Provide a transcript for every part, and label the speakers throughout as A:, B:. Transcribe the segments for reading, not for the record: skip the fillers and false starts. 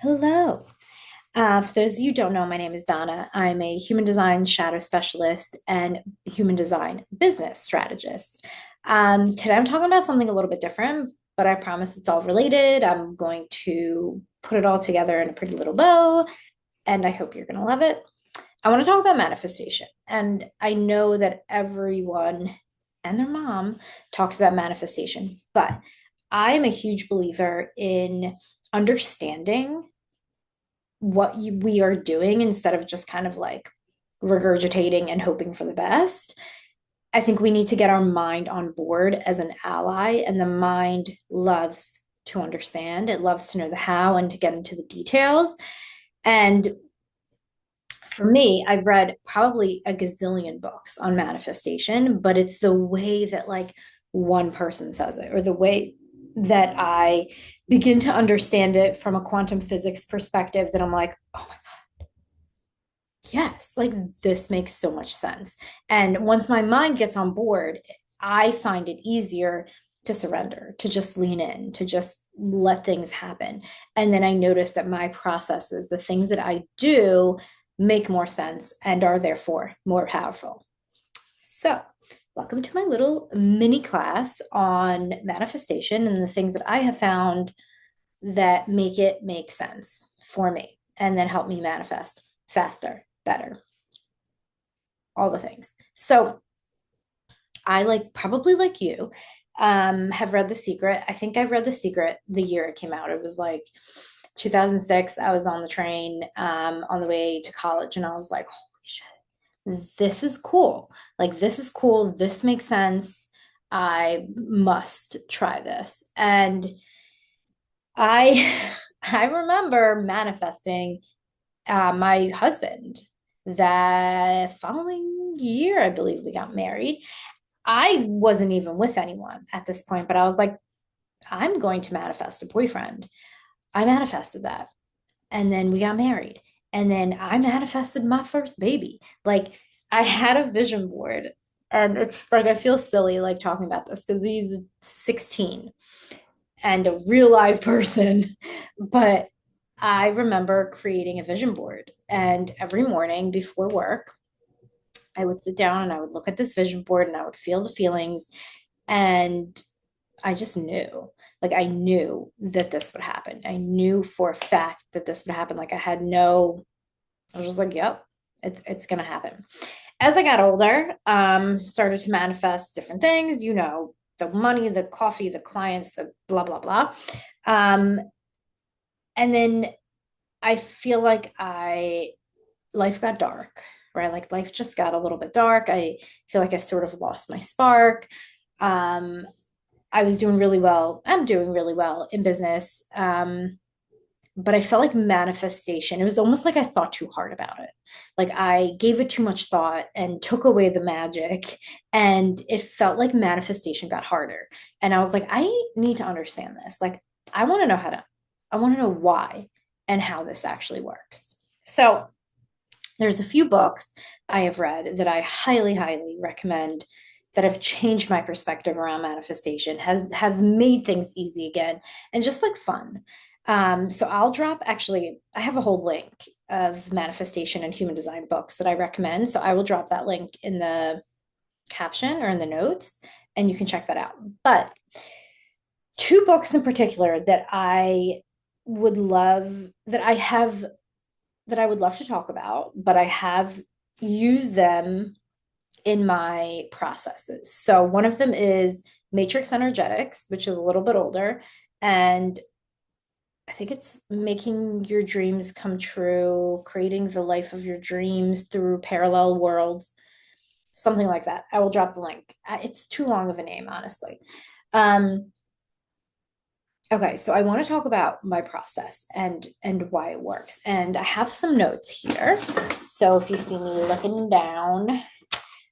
A: Hello. For those of you who don't know, my name is Donna. I'm a human design shadow specialist and human design business strategist. Today I'm talking about something a little bit different, but I promise it's all related. I'm going to put it all together in a pretty little bow, and I hope you're going to love it. I want to talk about manifestation. And I know that everyone and their mom talks about manifestation, but I'm a huge believer in understanding we are doing instead of just kind of like regurgitating and hoping for the best. I think we need to get our mind on board as an ally, and the mind loves to understand. It loves to know the how and to get into the details. And for me, I've read probably a gazillion books on manifestation, but it's the way that like one person says it or the way that I begin to understand it from a quantum physics perspective that I'm like, oh my yes, like this makes so much sense. And once my mind gets on board, I find it easier to surrender, to just lean in, to just let things happen. And then I notice that my processes, the things that I do, make more sense and are therefore more powerful. So, welcome to my little mini class on manifestation and the things that I have found that make it make sense for me and then help me manifest faster, better, all the things. So I like probably like you have read The Secret. I think I read The Secret the year it came out. It was like 2006. I was on the train on the way to college and I was like, holy shit, this is cool. Like, this is cool. This makes sense. I must try this. And I I remember manifesting my husband that following year, I believe we got married. I wasn't even with anyone at this point, but I was like, I'm going to manifest a boyfriend. I manifested that. And then we got married. And then I manifested my first baby. Like I had a vision board. And it's like I feel silly like talking about this because he's 16 and a real live person. But I remember creating a vision board. And every morning before work, I would sit down and I would look at this vision board and I would feel the feelings. And I just knew, like, I knew that this would happen. I knew for a fact that this would happen. Like, I was just like, yep, it's going to happen. As I got older, started to manifest different things, the money, the coffee, the clients, the blah, blah, blah. Um, and then I feel like life got dark, right? Like life just got a little bit dark. I feel like I sort of lost my spark. Um, I was doing really well. I'm doing really well in business. But I felt like manifestation, it was almost like I thought too hard about it. Like I gave it too much thought and took away the magic. And it felt like manifestation got harder. And I was like, I need to understand this. Like, I want to know I want to know why and how this actually works. So there's a few books I have read that I highly, highly recommend that have changed my perspective around manifestation, has have made things easy again and just like fun. So I'll drop actually, I have a whole link of manifestation and human design books that I recommend. So I will drop that link in the caption or in the notes, and you can check that out. But two books in particular that I would love that I have that I would love to talk about, but I have used them in my processes. So one of them is Matrix Energetics, which is a little bit older. And I think it's making your dreams come true, creating the life of your dreams through parallel worlds, something like that. I will drop the link. It's too long of a name, honestly. Um, Okay, so I want to talk about my process and why it works. And I have some notes here. So if you see me looking down,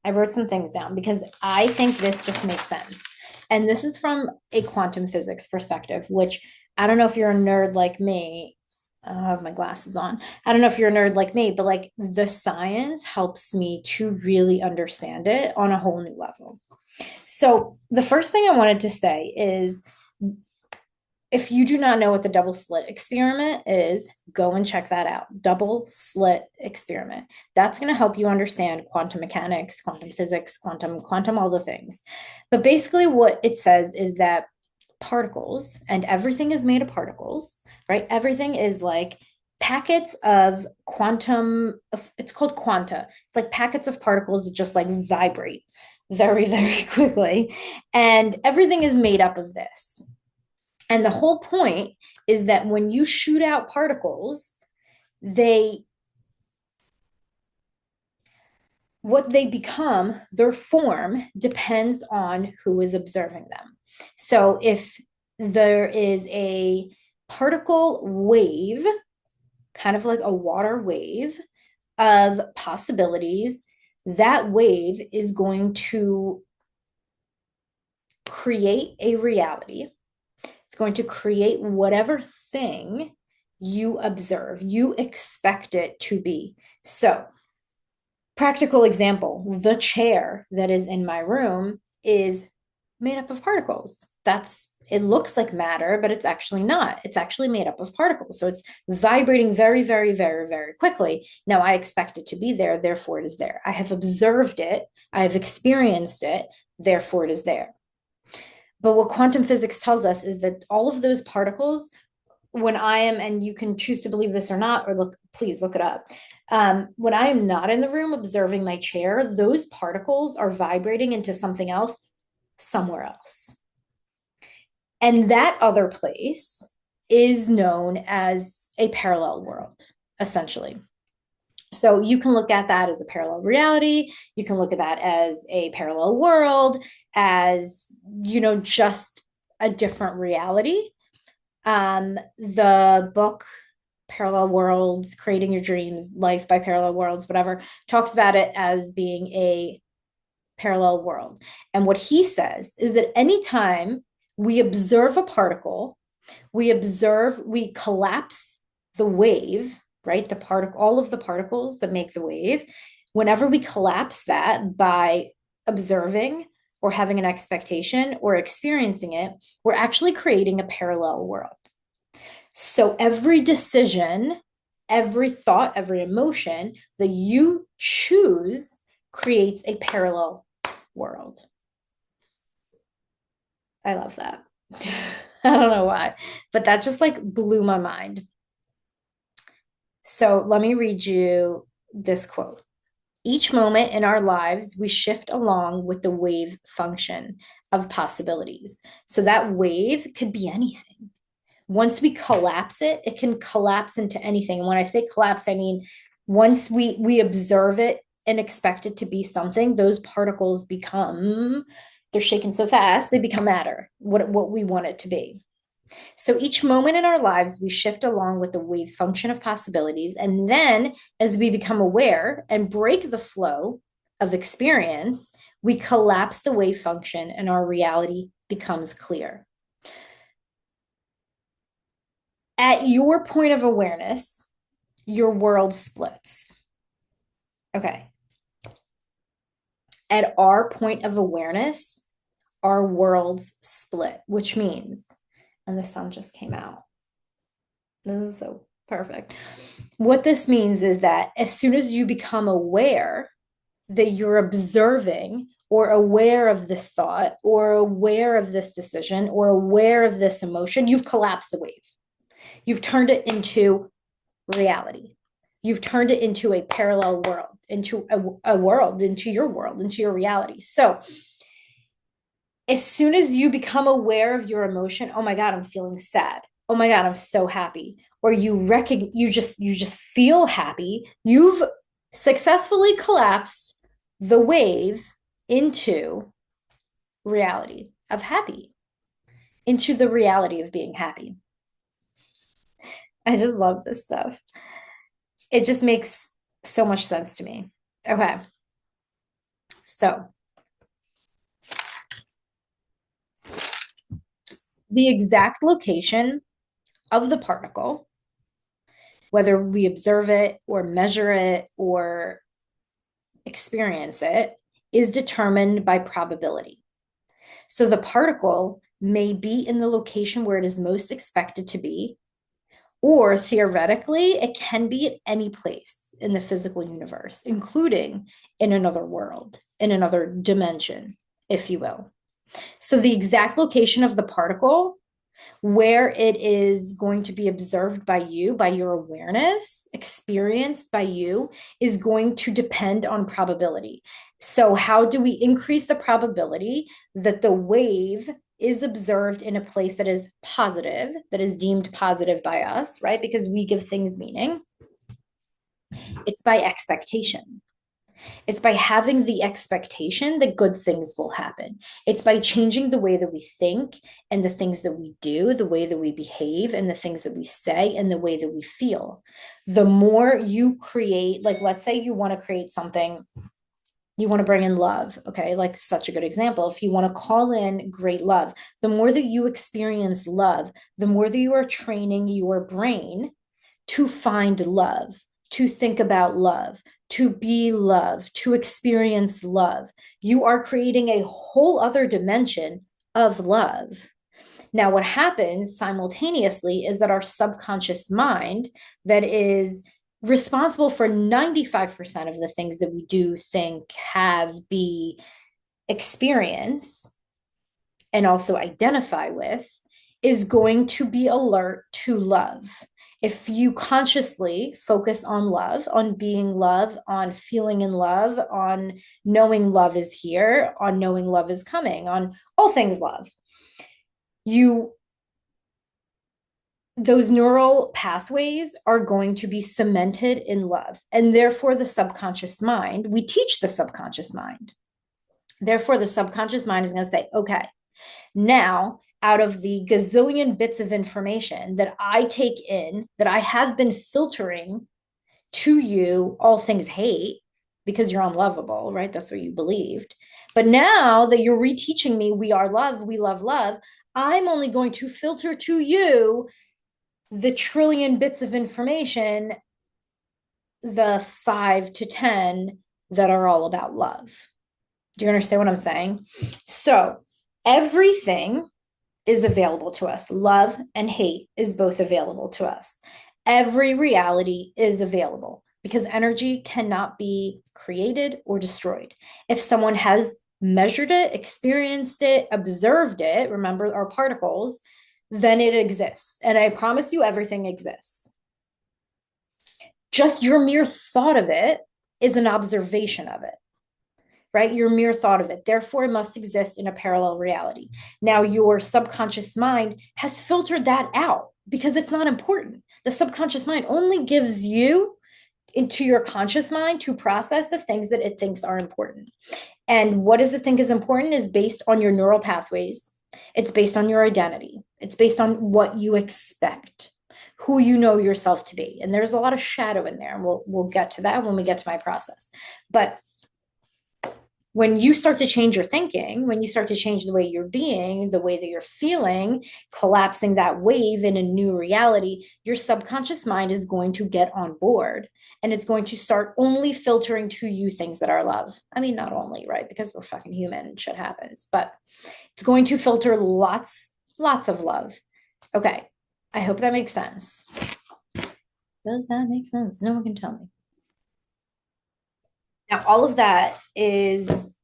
A: I wrote some things down because I think this just makes sense. And this is from a quantum physics perspective, which I don't know if you're a nerd like me. I have my glasses on. I don't know if you're a nerd like me, but like the science helps me to really understand it on a whole new level. So the first thing I wanted to say is if you do not know what the double slit experiment is, go and check that out. Double slit experiment. That's going to help you understand quantum mechanics, quantum physics, quantum, all the things. But basically, what it says is that particles, and everything is made of particles, right? Everything is like packets of quantum, it's called quanta. It's like packets of particles that just like vibrate very, very quickly. And everything is made up of this. And the whole point is that when you shoot out particles, they what they become, their form depends on who is observing them. So if there is a particle wave, kind of like a water wave of possibilities, that wave is going to create a reality. It's going to create whatever thing you observe, you expect it to be. So, practical example, the chair that is in my room is made up of particles. It looks like matter, but it's actually not. It's actually made up of particles. So it's vibrating very, very, very, very quickly. Now I expect it to be there, therefore it is there. I have observed it, I have experienced it, therefore it is there. But what quantum physics tells us is that all of those particles, when I am, and you can choose to believe this or not, or please look it up. When I am not in the room observing my chair, those particles are vibrating into something else somewhere else. And that other place is known as a parallel world, essentially. So you can look at that as a parallel reality. You can look at that as a parallel world, as, just a different reality. The book Parallel Worlds, Creating Your Dreams, Life by Parallel Worlds, whatever, talks about it as being a parallel world. And what he says is that anytime we observe a particle, we collapse the wave, right? All of the particles that make the wave, whenever we collapse that by observing or having an expectation or experiencing it, we're actually creating a parallel world. So every decision, every thought, every emotion that you choose creates a parallel world. I love that. I don't know why, but that just like blew my mind. So let me read you this quote. Each moment in our lives, we shift along with the wave function of possibilities. So that wave could be anything. Once we collapse it, it can collapse into anything. And when I say collapse, I mean once we observe it and expect it to be something, those particles they're shaken so fast, they become matter, what we want it to be. So each moment in our lives, we shift along with the wave function of possibilities. And then as we become aware and break the flow of experience, we collapse the wave function and our reality becomes clear. At your point of awareness, your world splits. Okay. At our point of awareness, our worlds split, which means, and the sun just came out. This is so perfect. What this means is that as soon as you become aware that you're observing or aware of this thought or aware of this decision or aware of this emotion, you've collapsed the wave. You've turned it into reality. You've turned it into a parallel world, into a world, into your world, into your reality. So as soon as you become aware of your emotion, oh my God, I'm feeling sad. Oh my God, I'm so happy. Or you just feel happy. You've successfully collapsed the wave into reality of happy, into the reality of being happy. I just love this stuff. It just makes so much sense to me. Okay. So the exact location of the particle, whether we observe it or measure it or experience it, is determined by probability. So the particle may be in the location where it is most expected to be, or theoretically, it can be at any place in the physical universe, including in another world, in another dimension, if you will. So the exact location of the particle, where it is going to be observed by you, by your awareness, experienced by you, is going to depend on probability. So, how do we increase the probability that the wave is observed in a place that is positive, that is deemed positive by us, right? Because we give things meaning. It's by expectation. It's by having the expectation that good things will happen. It's by changing the way that we think and the things that we do, the way that we behave and the things that we say and the way that we feel. The more you create, like, let's say you want to create something, you want to bring in love, okay? Like, such a good example. If you want to call in great love, the more that you experience love, the more that you are training your brain to find love, to think about love, to be love, to experience love. You are creating a whole other dimension of love. Now, what happens simultaneously is that our subconscious mind, that is responsible for 95% of the things that we do, think, have, be, experience, and also identify with, is going to be alert to love. If you consciously focus on love, on being love, on feeling in love, on knowing love is here, on knowing love is coming, on all things love, you those neural pathways are going to be cemented in love. And therefore, the subconscious mind, we teach the subconscious mind. Therefore, the subconscious mind is going to say, okay, now, out of the gazillion bits of information that I take in, that I have been filtering to you, all things hate, because you're unlovable, right? That's what you believed. But now that you're reteaching me, we are love, we love love, I'm only going to filter to you the trillion bits of information, the 5 to 10 that are all about love. Do you understand what I'm saying? So, everything is available to us. Love and hate is both available to us. Every reality is available because energy cannot be created or destroyed. If someone has measured it, experienced it, observed it, remember our particles, then it exists. And I promise you, everything exists. Just your mere thought of it is an observation of it, right? Your mere thought of it. Therefore, it must exist in a parallel reality. Now, your subconscious mind has filtered that out because it's not important. The subconscious mind only gives you into your conscious mind to process the things that it thinks are important. And what does it think is important is based on your neural pathways. It's based on your identity. It's based on what you expect, who you know yourself to be. And there's a lot of shadow in there. And we'll get to that when we get to my process. But when you start to change your thinking, when you start to change the way you're being, the way that you're feeling, collapsing that wave in a new reality, your subconscious mind is going to get on board and it's going to start only filtering to you things that are love. I mean, not only, right? Because we're fucking human and shit happens, but it's going to filter lots of love. Okay. I hope that makes sense. Does that make sense? No one can tell me. Now, all of that is,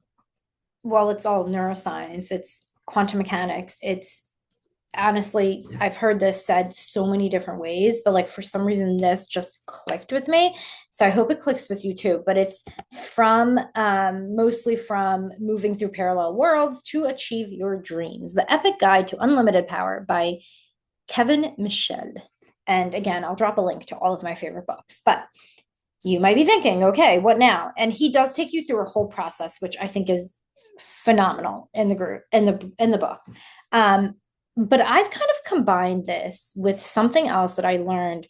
A: well, it's all neuroscience, it's quantum mechanics. It's honestly, I've heard this said so many different ways, but like for some reason, this just clicked with me. So I hope it clicks with you too. But it's from mostly from Moving Through Parallel Worlds to Achieve Your Dreams, The Epic Guide to Unlimited Power by Kevin Michel. And again, I'll drop a link to all of my favorite books. But you might be thinking, okay, what now? And he does take you through a whole process, which I think is phenomenal in the group in the book. But I've kind of combined this with something else that I learned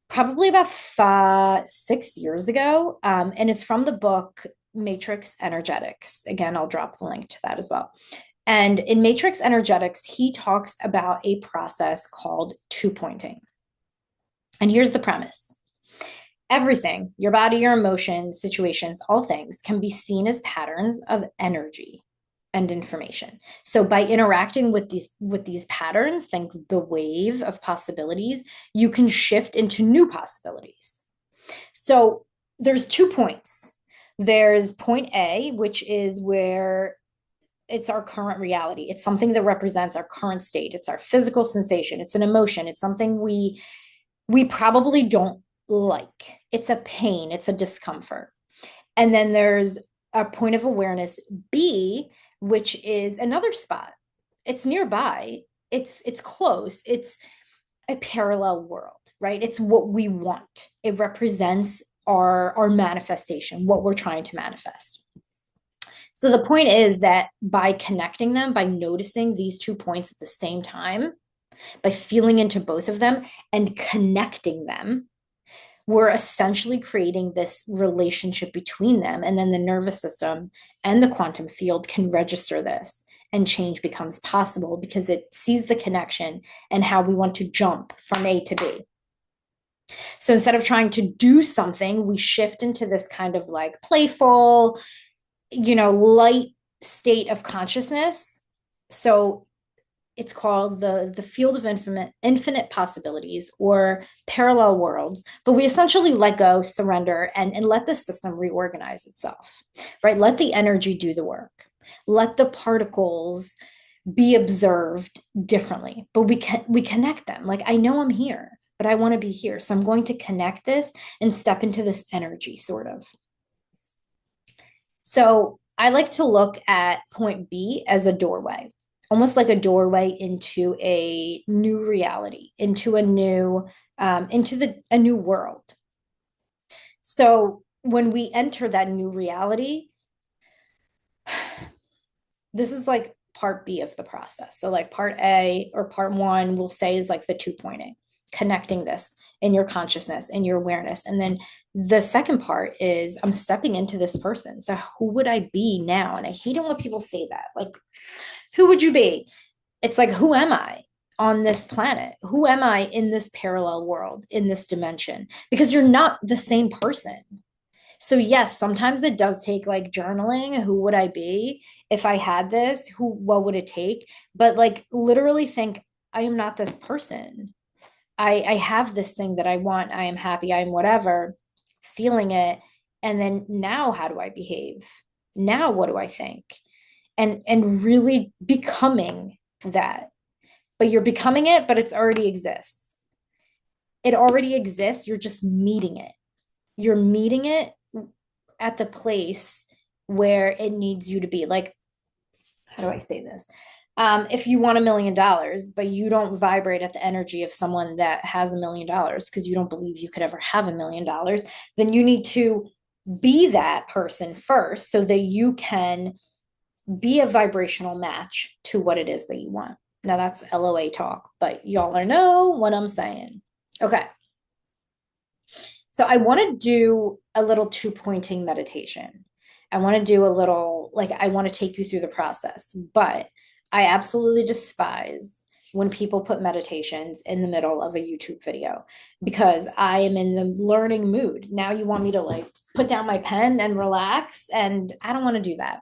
A: probably about 6 years ago, and it's from the book Matrix Energetics. Again, I'll drop the link to that as well. And in Matrix Energetics, he talks about a process called two-pointing. And here's the premise. Everything, your body, your emotions, situations, all things can be seen as patterns of energy. and information. So by interacting with these patterns, think the wave of possibilities, you can shift into new possibilities. So there's 2 points. There's point A, which is where it's our current reality. It's something that represents our current state. It's our physical sensation. It's an emotion. It's something we probably don't like. It's a pain. It's a discomfort. And then there's a point of awareness B, which is another spot. It's nearby. It's close. It's a parallel world, right? It's what we want. It represents our manifestation, what we're trying to manifest. So the point is that by connecting them, by noticing these 2 points at the same time, by feeling into both of them and connecting them, we're essentially creating this relationship between them. And then the nervous system and the quantum field can register this, and change becomes possible because it sees the connection and how we want to jump from A to B. So instead of trying to do something, we shift into this kind of like playful, light state of consciousness. So it's called the field of infinite possibilities, or parallel worlds. But we essentially let go, surrender, and let the system reorganize itself, right? Let the energy do the work. Let the particles be observed differently, but we connect them. Like, I know I'm here, but I want to be here, so I'm going to connect this and step into this energy, sort of. So I like to look at point B as a doorway, almost like a doorway into a new reality, into a new world. So when we enter that new reality, this is like part B of the process. So like part A or part one, we'll say, is like the 2 pointing, connecting this in your consciousness, in your awareness. And then the second part is I'm stepping into this person. So who would I be now? And I hate it when people say that. Like, who would you be? It's like, who am I on this planet? Who am I in this parallel world, in this dimension? Because you're not the same person. So yes, sometimes it does take like journaling. Who would I be if I had this? What would it take? But like literally think, I am not this person. I have this thing that I want. I am happy. I am whatever, feeling it. And then now how do I behave? Now what do I think? And really becoming that. But you're becoming it, but it's already exists. It already exists. You're just meeting it. You're meeting it at the place where it needs you to be. Like, how do I say this? If you want $1 million, but you don't vibrate at the energy of someone that has $1 million because you don't believe you could ever have $1 million, then you need to be that person first so that you can be a vibrational match to what it is that you want. Now that's LOA talk, but y'all are know what I'm saying. Okay. So I want to do a little 2 pointing meditation. I want to do a little, like, I want to take you through the process, but I absolutely despise when people put meditations in the middle of a YouTube video because I am in the learning mood. Now you want me to like put down my pen and relax, and I don't want to do that.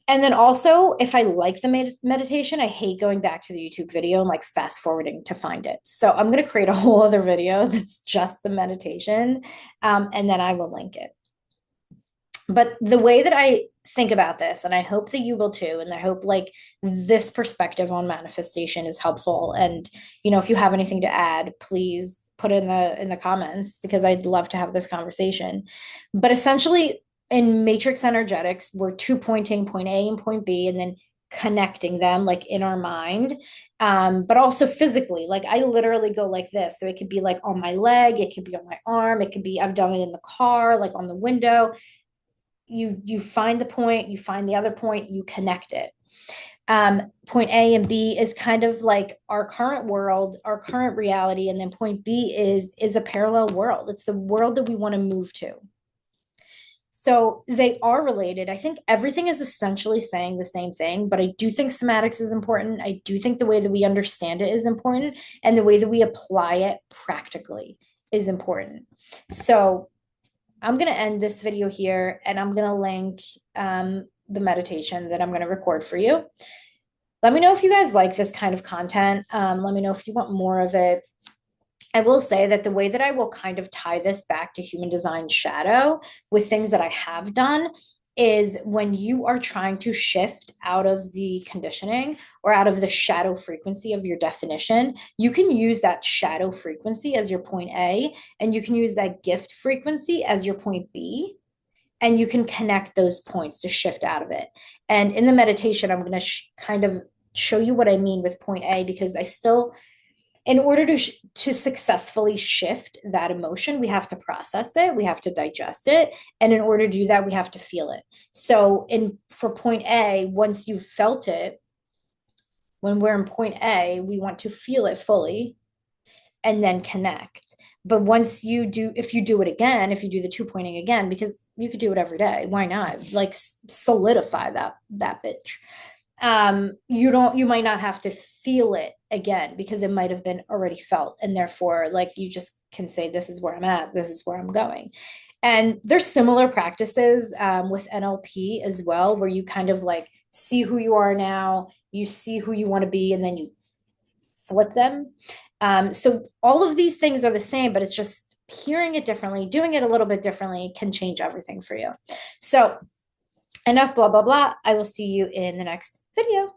A: And then also, if I like the meditation, I hate going back to the YouTube video and like fast forwarding to find it. So I'm going to create a whole other video that's just the meditation, and then I will link it. But the way that I think about this, and I hope that you will too, and I hope like this perspective on manifestation is helpful. And if you have anything to add, please put it in the comments because I'd love to have this conversation. But essentially, in matrix energetics, we're 2 pointing point A and point B, and then connecting them like in our mind, but also physically. Like I literally go like this. So it could be like on my leg, it could be on my arm, it could be, I've done it in the car, like on the window. You find the point, you find the other point, you connect it. Point A and B is kind of like our current world, our current reality, and then point B is a parallel world. It's the world that we want to move to. So they are related. I think everything is essentially saying the same thing, but I do think somatics is important. I do think the way that we understand it is important, and the way that we apply it practically is important. So I'm going to end this video here, and I'm going to link the meditation that I'm going to record for you. Let me know if you guys like this kind of content. Let me know if you want more of it. I will say that the way that I will kind of tie this back to human design shadow with things that I have done is when you are trying to shift out of the conditioning or out of the shadow frequency of your definition, you can use that shadow frequency as your point A, and you can use that gift frequency as your point B, and you can connect those points to shift out of it. And in the meditation, I'm going to kind of show you what I mean with point A, because I still, in order to successfully shift that emotion, we have to process it, we have to digest it, and in order to do that, we have to feel it. So in for point A, once you've felt it, when we're in point A, we want to feel it fully and then connect. But once you do, if you do it again, if you do the two pointing again, because you could do it every day, why not? Like solidify that bitch. You might not have to feel it again because it might have been already felt, and therefore like you just can say, this is where I'm at, this is where I'm going. And there's similar practices with NLP as well, where you kind of like see who you are now, you see who you want to be, and then you flip them. So all of these things are the same, but it's just hearing it differently, doing it a little bit differently can change everything for you. So enough blah, blah, blah. I will see you in the next video.